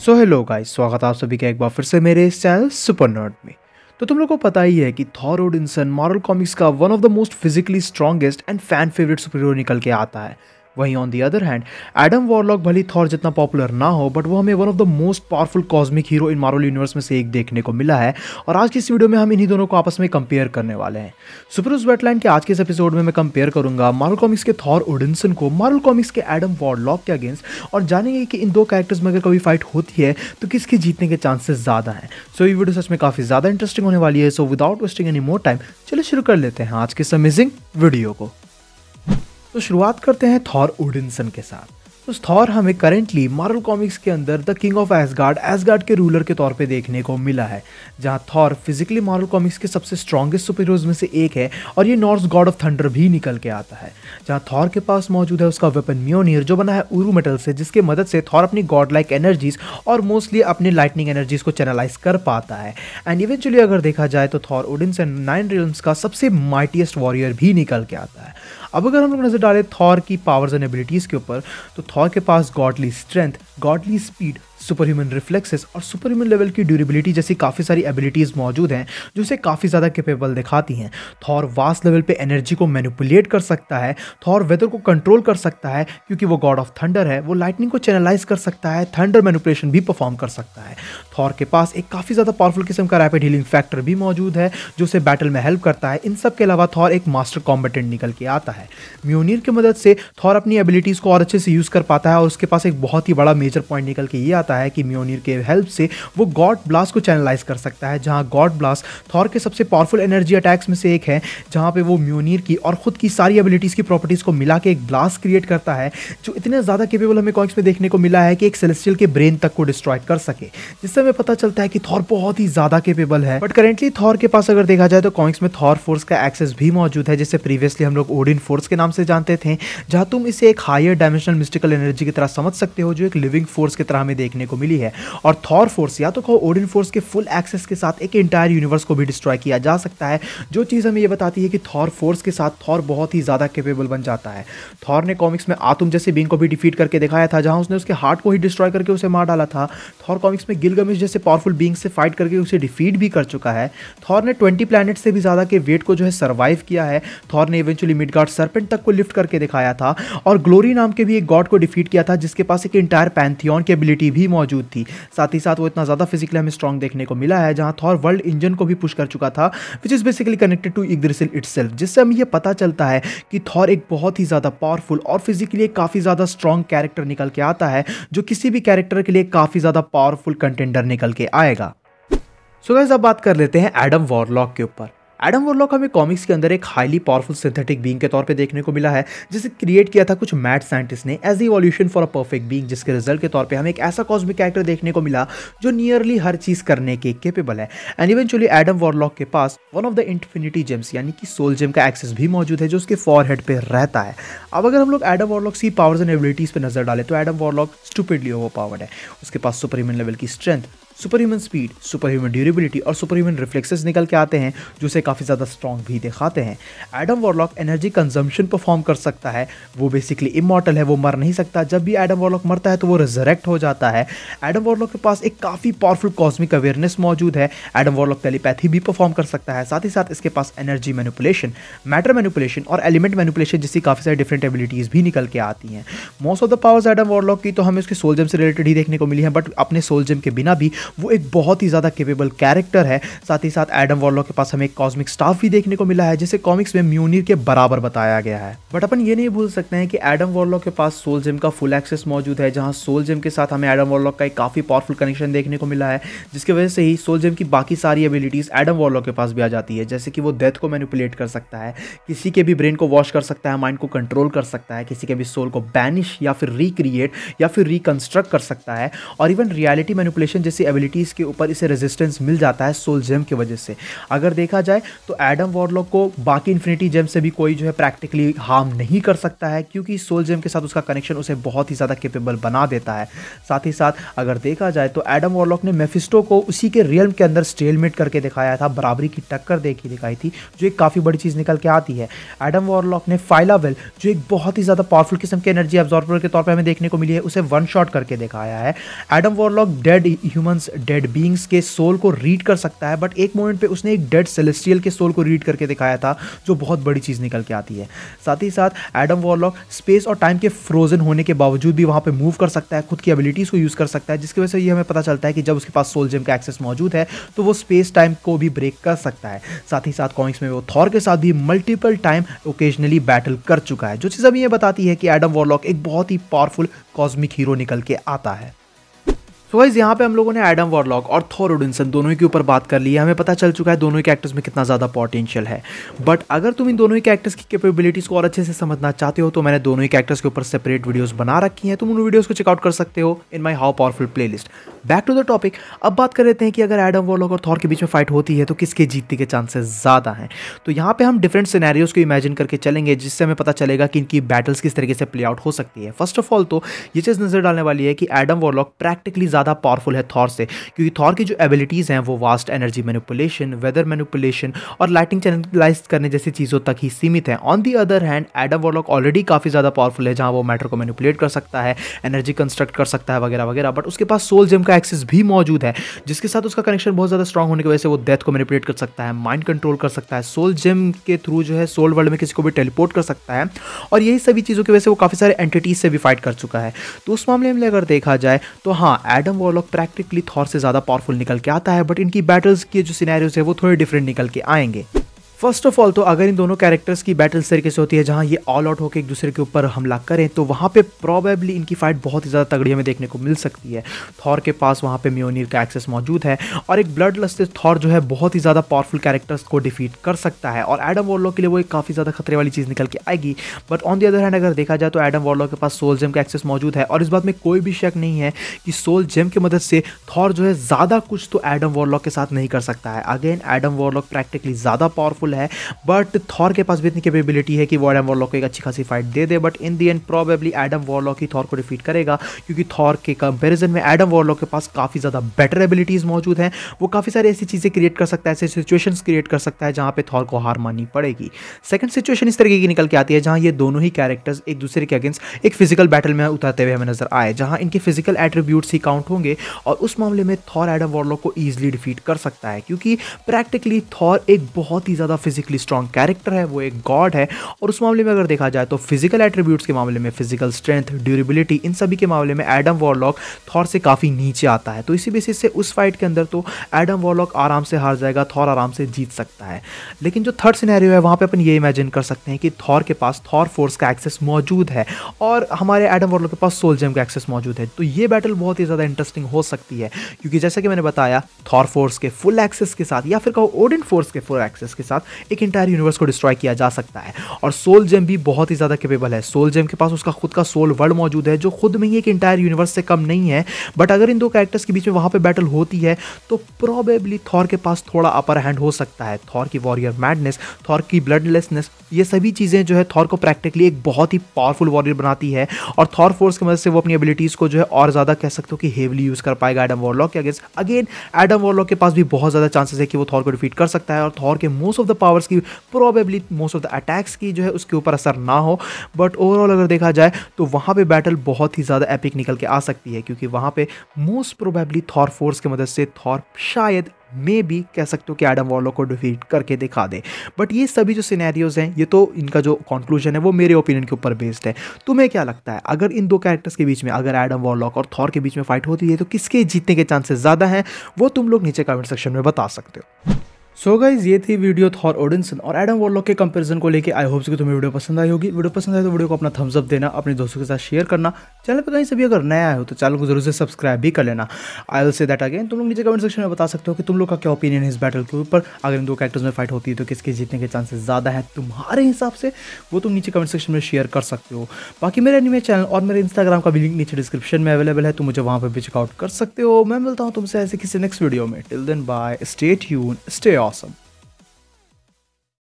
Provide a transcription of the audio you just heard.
So hello guys, स्वागत है आप सभी का एक बार फिर से मेरे इस चैनल सुपर नर्ड में। तो तुम लोग को पता ही है कि थॉर ओडिनसन मार्वल कॉमिक्स का one of the most physically strongest and fan favourite super hero निकल के आता है। वहीं on the other hand Adam warlock भली थॉर जितना पॉपुलर ना हो, बट वो हमें one of the most powerful cosmic hero in Marvel universe में से एक देखने को मिला है। और आज की इस वीडियो में हम इन्हीं दोनों को आपस में कंपेयर करने वाले हैं। सुपर बैटलाइन के आज के इस एपिसोड में मैं कंपेयर करूंगा मार्वल कॉमिक्स के थॉर ओडिनसन को मार्वल कॉमिक्स के एडम वॉरलॉक के अगेंस्ट, और जानेंगे कि इन दो कैरेक्टर्स में अगर कभी फाइट होती है तो किसके जीतने के चांसेस ज्यादा हैं। सो ये वीडियो सच में काफी ज्यादा इंटरेस्टिंग होने वाली है। So without wasting any more time चलिए शुरू कर लेते हैं आज के इस अमेजिंग वीडियो को। तो शुरुआत करते हैं थॉर ओडिनसन के साथ। तो थॉर हमें करेंटली मार्वल कॉमिक्स के अंदर द किंग ऑफ एसगार्ड के रूलर के तौर पे देखने को मिला है, जहां थॉर फिजिकली मार्वल कॉमिक्स के सबसे स्ट्रॉन्गेस्ट सुपर हीरोज में से एक है और ये नॉर्स गॉड ऑफ थंडर भी निकल के आता है। जहां थॉर के पास मौजूद है उसका वेपन म्योनिर, जो बना है उरू मेटल से, जिसकी मदद से थॉर अपनी गॉड लाइक एनर्जीज और मोस्टली अपनी लाइटनिंग एनर्जीज को चैनलाइज कर पाता है। एंड इवेंचुअली अगर देखा जाए तो थॉर ओडिनसन 9 रियल्म्स का सबसे माइटीएस्ट वॉरियर भी निकल के आता है। अब अगर हम लोग नजर डालें थॉर की पावर्स एंड एबिलिटीज के ऊपर, तो थॉर के पास godly strength, godly speed, super human reflexes और सुपर ह्यूमन लेवल की ड्यूरेबिलिटी जैसी काफ़ी सारी एबिलिटीज़ मौजूद हैं जो उसे काफ़ी ज़्यादा कैपेबल दिखाती हैं। थॉर वास्ट लेवल पे एनर्जी को मैनिपुलेट कर सकता है, थॉर वेदर को कंट्रोल कर सकता है क्योंकि वो गॉड ऑफ थंडर है, वो लाइटनिंग को चैनलाइज कर सकता है, थंडर मैनिपुलेशन भी परफॉर्म कर सकता है। थॉर के पास एक काफ़ी ज़्यादा पावरफुल किस्म का रैपिड हीलिंग फैक्टर भी मौजूद है जो उसे बैटल में हेल्प करता है। इन सब के अलावा थॉर एक मास्टर कॉम्बेटेंट निकल के आता है। म्योनिर की मदद से थॉर अपनी एबिलिटीज़ को और अच्छे से यूज़ कर पाता है और उसके पास एक बहुत ही बड़ा मेजर पॉइंट निकल के ये आता है कि म्योनिर के हेल्प से वो गॉड ब्लास्ट को चैनलाइज कर सकता है, जहां गॉड ब्लास्ट थॉर के सबसे पावरफुल एनर्जी अटैक्स में से एक है, जहां पे वो म्योनिर की और खुद की सारी एबिलिटीज की प्रॉपर्टीज को मिला के एक ब्लास्ट क्रिएट करता है जो इतने ज्यादा केपेबल हमें कॉमिक्स में देखने को मिला है कि एक सेलेस्टियल के ब्रेन तक को डिस्ट्रॉय कर सके, जिससे हमें पता चलता है कि थॉर बहुत ही ज्यादा केपेबल है। बट करेंटली थॉर के पास अगर देखा जाए तो कॉमिक्स में थॉर फोर्स का एक्सेस भी मौजूद है, जिसे प्रीवियसली हम लोग ओडिन फोर्स के नाम से जानते थे, जहां तुम इसे एक हायर डायमेंशनल मिस्टिकल एनर्जी की तरह समझ सकते हो जो एक लिविंग फोर्स की तरह हमें देखने को मिली है। और थॉर फोर्स या तो कहो ओडिन फोर्स के फुल एक्सेस के साथ एक एंटायर यूनिवर्स को भी डिस्ट्रॉय किया जा सकता है, जो चीज़ हमें ये बताती है कि थॉर फोर्स के साथ थॉर बहुत ही ज़्यादा कैपेबल बन जाता है। थॉर ने कॉमिक्स में आतुम जैसे बीइंग को भी डिफीट करके दिखाया था, जहां उसने उसके हार्ट को ही डिस्ट्रॉय करके उसे मार डाला था। थॉर कॉमिक्स में गिलगमेश जैसे पावरफुल बीइंग से फाइट करके उसे डिफीट भी कर चुका है। थॉर ने 20 प्लैनेट से भी ज़्यादा के वेट को जो है सर्वाइव किया है। थॉर ने इवेंचुअली मिडगार्ड सर्पेंट तक को लिफ्ट करके दिखाया था और ग्लोरी नाम के भी एक गॉड को डिफीट किया था, जिसके पास एक एंटायर पैंथियन की एबिलिटी भी मौजूद थी। साथ ही साथ वो इतना ज़्यादा फिजिकली हमें स्ट्रॉन्ग देखने को मिला है, जहां थॉर वर्ल्ड इंजन को भी पुश कर चुका था, which is basically connected to Yggdrasil itself, जिससे हमें यह पता चलता है कि थॉर एक बहुत ही ज़्यादा पावरफुल और फिजिकली काफ़ी ज़्यादा स्ट्रॉन्ग कैरेक्टर निकल के आता है, जो किसी भी कैरेक्टर के लिए काफ़ी ज़्यादा पावरफुल कंटेंडर निकल के आएगा। सो गाइस, अब बात कर लेते हैं एडम वॉरलॉक के ऊपर। एडम वॉरलॉक हमें कॉमिक्स के अंदर एक हाईली पावरफुल सिंथेटिक बीइंग के तौर पे देखने को मिला है, जिसे क्रिएट किया था कुछ मैड साइंटिस्ट ने as evolution for a perfect being, जिसके रिजल्ट के तौर पे हमें एक ऐसा कॉस्मिक कैरेक्टर देखने को मिला जो नियरली हर चीज करने के केपेबल है। एंड इवेंचुअली एडम वॉरलॉक के पास one of the infinity gems यानी कि सोल जेम का एक्सेस भी मौजूद है, जो उसके फॉरहेड पे रहता है। अब अगर हम लोग एडम वॉरलॉक की पावर्स एंड एबिलिटीज पे नजर डालें तो एडम वॉरलॉक स्टूपिडली ओवरपावर्ड है। उसके पास सुपर ह्यूमन लेवल की strength, super human speed, super human durability और सुपर ह्यूमन रिफ्लेक्सेस निकल के आते हैं, जो उसे काफ़ी ज़्यादा स्ट्रॉन्ग भी दिखाते हैं। Adam warlock energy consumption perform कर सकता है, वो बेसिकली इमॉर्टल है, वो मर नहीं सकता। जब भी एडम वॉरलॉक मरता है तो वो रिजरेक्ट हो जाता है। एडम वॉरलॉक के पास एक काफ़ी पावरफुल कॉस्मिक अवेयरनेस मौजूद है। एडम वॉरलॉक टेलीपैथी भी परफॉर्म कर सकता है। साथ ही साथ इसके पास एनर्जी मैनिपुलेशन, मैटर मैनिपुलेशन और एलिमेंट मैनिपुलेशन जैसी काफ़ी सारी डिफरेंट एबिलिटीज़ भी निकल के आती हैं। Most of the powers Adam warlock की तो हमें उसके सोल जेम से रिलेटेड ही देखने को मिली है, बट अपने सोल जेम के बिना भी वो एक बहुत ज्यादा केपेबल कैरेक्टर है। साथ ही साथ एडम वॉरलॉक के पास हमें एक कॉस्मिक स्टाफ भी देखने को मिला है, जिसे कॉमिक्स में म्योनिर के बराबर बताया गया है। बट अपन ये नहीं भूल सकते हैं कि एडम वॉरलॉक के पास सोल जेम का फुल एक्सेस मौजूद है, जहां सोल जेम के साथ हमें एडम वॉरलॉक का एक काफी पावरफुल कनेक्शन देखने को मिला है, जिसकी वजह से ही सोल जेम की बाकी सारी एबिलिटीज एडम वॉरलॉक के पास भी आ जाती है। जैसे कि वो डेथ को मैनिपुलेट कर सकता है, किसी के भी ब्रेन को वॉश कर सकता है, माइंड को कंट्रोल कर सकता है, किसी के भी सोल को बैनिश या फिर रिक्रिएट या फिर रिकंस्ट्रक्ट कर सकता है, और इवन रियलिटी मैनिपुलेशन जैसी एबिलिटीज़ के ऊपर इसे रेजिस्टेंस मिल जाता है सोल जेम की वजह से। अगर देखा जाए तो एडम वॉरलॉक को बाकी इन्फिनिटी जेम से भी कोई जो है प्रैक्टिकली हार्म नहीं कर सकता है, क्योंकि सोल जेम के साथ उसका कनेक्शन उसे बहुत ही ज़्यादा केपेबल बना देता है। साथ ही साथ अगर देखा जाए तो एडम वॉरलॉक ने मेफिस्टो को उसी के रियल्म के अंदर स्टेलमेट करके दिखाया था, बराबरी की टक्कर दिखाई थी, जो एक काफ़ी बड़ी चीज़ निकल के आती है। एडम वॉरलॉक ने फाइलावेल, जो एक बहुत ही ज़्यादा पावरफुल किस्म के एनर्जी एब्जॉर्बर के तौर पर हमें देखने को मिली है, उसे वन शॉट करके दिखाया है। Adam warlock dead humans, dead beings के सोल को रीड कर सकता है, बट एक मोमेंट पे उसने एक डेड सेलेस्टियल के सोल को रीड करके दिखाया था, जो बहुत बड़ी चीज़ निकल के आती है। साथ ही साथ एडम वॉरलॉक स्पेस और टाइम के फ्रोजन होने के बावजूद भी वहाँ पे मूव कर सकता है, खुद की एबिलिटीज़ को यूज़ कर सकता है, जिसकी वजह से ये हमें पता चलता है कि जब उसके पास सोल जेम का एक्सेस मौजूद है तो वो स्पेस टाइम को भी ब्रेक कर सकता है। साथ ही साथ कॉमिक्स में वो थॉर के साथ भी मल्टीपल टाइम ओकेजनली बैटल कर चुका है, जो चीज़ अभी ये बताती है कि एडम वॉरलॉक एक बहुत ही पावरफुल कॉस्मिक हीरो निकल के आता है। सो गाइस, यहाँ पे हम लोगों ने एडम वॉरलॉक और थॉर ओडिनसन दोनों ही के ऊपर बात कर ली है। हमें पता चल चुका है दोनों ही कैरेक्टर्स में कितना ज़्यादा पोटेंशियल है। बट अगर तुम इन दोनों ही कैरेक्टर्स की कैपेबिलिटीज़ को और अच्छे से समझना चाहते हो तो मैंने दोनों ही कैरेक्टर्स के ऊपर सेपरेट वीडियोस बना रखी हैं, तुम उन वीडियोस को चेकआउट कर सकते हो in my how powerful playlist. Back to the topic, अब बात कर लेते हैं कि अगर एडम वॉरलॉक और थॉर के बीच में फाइट होती है तो किसके जीतने के चांसेस ज़्यादा हैं। तो यहाँ पे हम डिफरेंट सिनेरियोज को इमेजिन करके चलेंगे, जिससे हमें पता चलेगा कि इनकी बैटल्स किस तरीके से प्ले आउट हो सकती है। फर्स्ट ऑफ ऑल तो ये चीज़ नजर डालने वाली है कि एडम वॉरलॉक प्रैक्टिकली ज़्यादा पावरफुल है थॉर से, क्योंकि थॉर की जो एबिलिटीज़ हैं वो vast energy manipulation, weather manipulation और लाइटिंग चैनलाइज करने जैसी चीज़ों तक ही सीमित है। On the other hand Adam Warlock already काफ़ी ज़्यादा पावरफुल है, जहाँ वो मैटर को मैनिपुलेट कर सकता है, एनर्जी कंस्ट्रक्ट कर सकता है वगैरह वगैरह, बट उसके पास सोल जेम का एक्सेस भी मौजूद है, जिसके साथ उसका कनेक्शन बहुत ज़्यादा स्ट्रॉन्ग होने की वजह से वो डेथ को मैनिपुलेट कर सकता है, माइंड कंट्रोल कर सकता है, सोल जेम के थ्रू जो है सोल वर्ल्ड में किसी को भी टेलीपोर्ट कर सकता है, और यही सभी चीज़ों की वजह से वो काफ़ी सारे एंटिटीज से भी फाइट कर चुका है। तो उस मामले में अगर देखा जाए तो हाँ, एडम वॉरलॉक प्रैक्टिकली थॉर से ज़्यादा पावरफुल निकल के आता है, बट इनकी बैटल्स के जो सिनेरियोज है वो थोड़े डिफरेंट निकल के आएंगे। फर्स्ट ऑफ ऑल तो अगर इन दोनों कैरेक्टर्स की बैटल इस तरीके से होती है जहां ये ऑल आउट होकर एक दूसरे के ऊपर हमला करें, तो वहां पे प्रोबेबली इनकी फाइट बहुत ही ज़्यादा तगड़ी हमें देखने को मिल सकती है। थॉर के पास वहां पे म्योनिर का एक्सेस मौजूद है, और एक ब्लड लस्टेड थॉर जो है बहुत ही ज़्यादा पावरफुल कैरेक्टर्स को डिफीट कर सकता है, और एडम वॉरलॉक के लिए वो एक काफ़ी ज़्यादा खतरे वाली चीज़ निकल के आएगी। But on the other hand अगर देखा जाए तो एडम वॉरलॉक के पास सोल जेम का एक्सेस मौजूद है, और इस बात में कोई भी शक नहीं है कि सोल जेम की मदद से थॉर जो है ज़्यादा कुछ तो एडम वॉरलॉक के साथ नहीं कर सकता है। अगेन एडम वॉरलॉक प्रैक्टिकली ज़्यादा पावरफुल है, बट थॉर के पास भी इतनी कैपेबिलिटी है कि वो एडम वॉरलॉक को एक अच्छी खासी fight they they, but in the and probably Adam warlock he Thor को डिफीट करेगा, क्योंकि थॉर के कंपैरिजन में एडम वॉरलॉक के पास काफ़ी ज़्यादा बेटर एबिलिटीज़ मौजूद हैं। वो काफ़ी सारी ऐसी चीज़ें क्रिएट कर सकता है, ऐसे सिचुएशंस क्रिएट कर सकता है जहाँ पे थॉर को हार माननी पड़ेगी। सेकंड सिचुएशन इस तरीके की निकल के आती है जहाँ ये दोनों ही कैरेक्टर्स एक दूसरे के अगेंस्ट एक फिजिकल बैटल में उतरते हुए हमें नजर आए, जहाँ इनके फिजिकल एट्रीब्यूट्स ही काउंट होंगे, और उस मामले में थॉर एडम वॉरलॉक को ईजिली डिफीट कर सकता है, क्योंकि प्रैक्टिकली थॉर एक बहुत ही ज़्यादा फिजिकली स्ट्रॉन्ग कैरेक्टर है, वो एक गॉड है। और उस मामले में अगर देखा जाए तो फिजिकल एट्रीब्यूट्स के मामले में, फिजिकल स्ट्रेंथ, ड्यूरेबिलिटी, इन सभी के मामले में एडम वॉरलॉक थॉर से काफ़ी नीचे आता है। तो इसी बेसिस से उस फाइट के अंदर तो एडम वॉरलॉक आराम से हार जाएगा, थॉर आराम से जीत सकता है। लेकिन जो थर्ड सिनेरियो है वहाँ पे अपन ये इमेजिन कर सकते हैं कि थॉर के पास थॉर फोर्स का एक्सेस मौजूद है, और हमारे एडम वॉरलॉक के पास सोल जेम का एक्सेस मौजूद है। तो ये बैटल बहुत ही ज़्यादा इंटरेस्टिंग हो सकती है, क्योंकि जैसा कि मैंने बताया, थॉर फोर्स के फुल एक्सेस के साथ, या फिर कहो ओडिन फोर्स के फुल एक्सेस के साथ, एक इंटायर यूनिवर्स को डिस्ट्रॉय किया जा सकता है। और सोल जेम भी बहुत ही ज़्यादा कैपेबल है। सोल जेम के पास उसका खुद का सोल वर्ल्ड मौजूद है, जो खुद में ही एक इंटायर यूनिवर्स से कम नहीं है। बट अगर इन दो कैरेक्टर्स के बीच में वहाँ पे बैटल होती है तो प्रोबेबली थॉर के पास थोड़ा अपर हैंड हो सकता है। थॉर की वॉरियर मैडनेस, थॉर की ब्लडलेसनेस, ये सभी चीज़ें जो है थॉर को प्रैक्टिकली एक बहुत ही पावरफुल वॉरियर बनाती है, और थॉर फोर्स की मदद से वो अपनी एबिलिटीज़ को जो है और ज़्यादा कह सकते हो कि हेवली यूज़ कर पाएगा एडम वॉरलॉक के अगेंस्ट। अगेन एडम वॉरलॉक के पास भी बहुत ज़्यादा चांसेस है कि वो थॉर को डिफीट कर सकता है, और थॉर के मोस्ट ऑफ द पावर्स की, probably most of the attacks की जो है उसके ऊपर असर ना हो। बट ओवरऑल अगर देखा जाए तो वहाँ पे बैटल बहुत ही ज़्यादा एपिक निकल के आ सकती है, क्योंकि वहाँ पे मोस्ट प्रोबेबली थॉर फोर्स की मदद से थॉर शायद मे भी कह सकते हो कि एडम वॉरलॉक को डिफीट करके दिखा दे। बट ये सभी जो सिनेरियोज हैं, ये तो इनका जो कंक्लूजन है वो मेरे ओपिनियन के ऊपर बेस्ड है। तुम्हें क्या लगता है, अगर इन दो कैरेक्टर्स के बीच में, अगर एडम वॉरलॉक और थॉर के बीच में फाइट होती है तो किसके जीतने के चांसेस ज़्यादा हैं, वो तुम लोग नीचे कमेंट सेक्शन में बता सकते हो। सो गाइज ये थी वीडियो थॉर ओडिनसन और एडम वॉरलॉक के कंपैरिजन को लेके। आई होप कि तुम्हें वीडियो पसंद आई होगी। वीडियो पसंद आए तो वीडियो को अपना थम्स अप देना, अपने दोस्तों के साथ शेयर करना। चैनल पर कहीं से भी अगर नया आए हो तो चैनल को जरूर से सब्सक्राइब भी कर लेना। I will say that again. तुम लोग नीचे कमेंट सेक्शन में बता सकते हो कि तुम लोग का क्या ओपिनियन है इस बैटल के ऊपर। अगर इन दो कैरेक्टर्स में फाइट होती है तो किसके जीतने के चांसेस ज़्यादा है तुम्हारे हिसाब से, वो तुम नीचे कमेंट सेक्शन में शेयर कर सकते हो। बाकी मेरे एनिमे चैनल और मेरे इंस्टाग्राम का भी लिंक नीचे डिस्क्रिप्शन में अवेलेबल है, तुम मुझे वहाँ पर भी चेकआउट कर सकते हो। मैं मिलता हूँ तुमसे ऐसे किसी नेक्स्ट वीडियो में। Till then bye, stay tune, stay awesome.